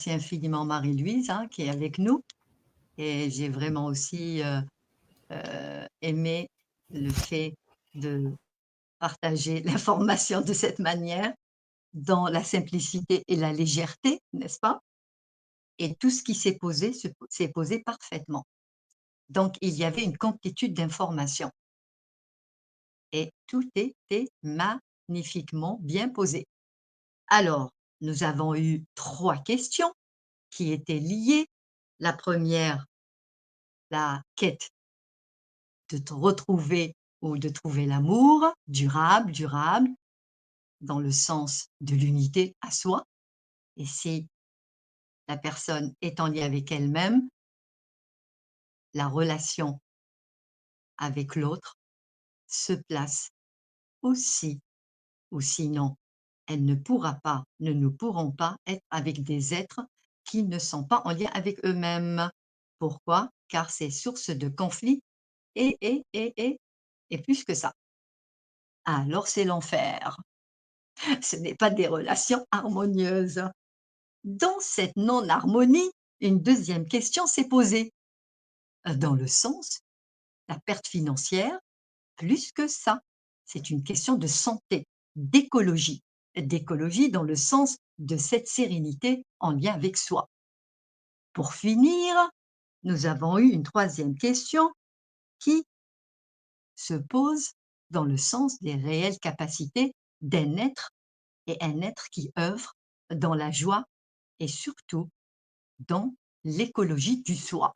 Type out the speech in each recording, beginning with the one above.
Merci infiniment Marie-Louise, hein, qui est avec nous et j'ai vraiment aussi, aimé le fait de partager l'information de cette manière, dans la simplicité et la légèreté, n'est-ce pas? Et tout ce qui s'est posé parfaitement. Donc il y avait une complétude d'informations et tout était magnifiquement bien posé. Alors, nous avons eu 3 questions qui étaient liées. La première, la quête de te retrouver ou de trouver l'amour durable, dans le sens de l'unité à soi. Et si la personne est en lien avec elle-même, la relation avec l'autre se place aussi, ou sinon elle ne pourra pas, nous pourrons pas être avec des êtres qui ne sont pas en lien avec eux-mêmes. Pourquoi? Car c'est source de conflit et plus que ça. Alors c'est l'enfer. Ce n'est pas des relations harmonieuses. Dans cette non-harmonie, une deuxième question s'est posée, dans le sens, la perte financière, plus que ça. C'est une question de santé, d'écologie. D'écologie dans le sens de cette sérénité en lien avec soi. Pour finir, nous avons eu une troisième question qui se pose dans le sens des réelles capacités d'un être et un être qui œuvre dans la joie et surtout dans l'écologie du soi.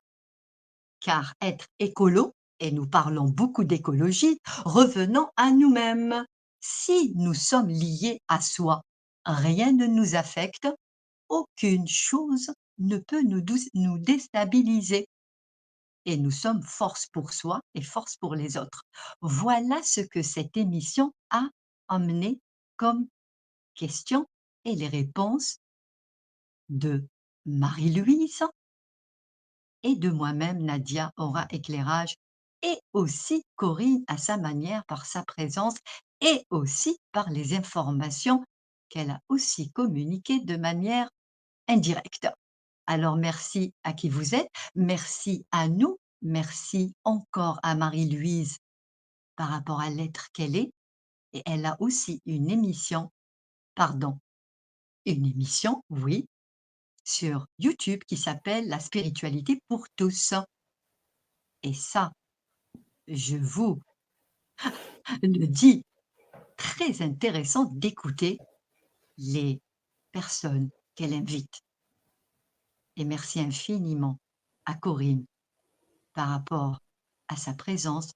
Car être écolo, et nous parlons beaucoup d'écologie, revenons à nous-mêmes. Si nous sommes liés à soi, rien ne nous affecte, aucune chose ne peut nous déstabiliser. Et nous sommes force pour soi et force pour les autres. Voilà ce que cette émission a emmené comme question et les réponses de Marie-Louise et de moi-même, Nadia Aura Éclairage, et aussi Corinne à sa manière, par sa présence et aussi par les informations qu'elle a aussi communiquées de manière indirecte. Alors merci à qui vous êtes, merci à nous, merci encore à Marie-Louise par rapport à l'être qu'elle est, et elle a aussi une émission, oui, sur YouTube qui s'appelle La spiritualité pour tous. Et ça, je vous le dis, très intéressant d'écouter les personnes qu'elle invite. Et merci infiniment à Corinne par rapport à sa présence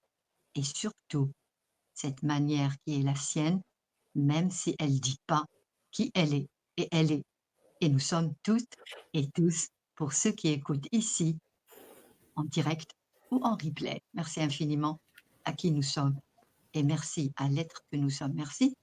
et surtout cette manière qui est la sienne, même si elle ne dit pas qui elle est. Et elle est. Et nous sommes toutes et tous, pour ceux qui écoutent ici, en direct ou en replay. Merci infiniment à qui nous sommes et merci à l'être que nous sommes. Merci.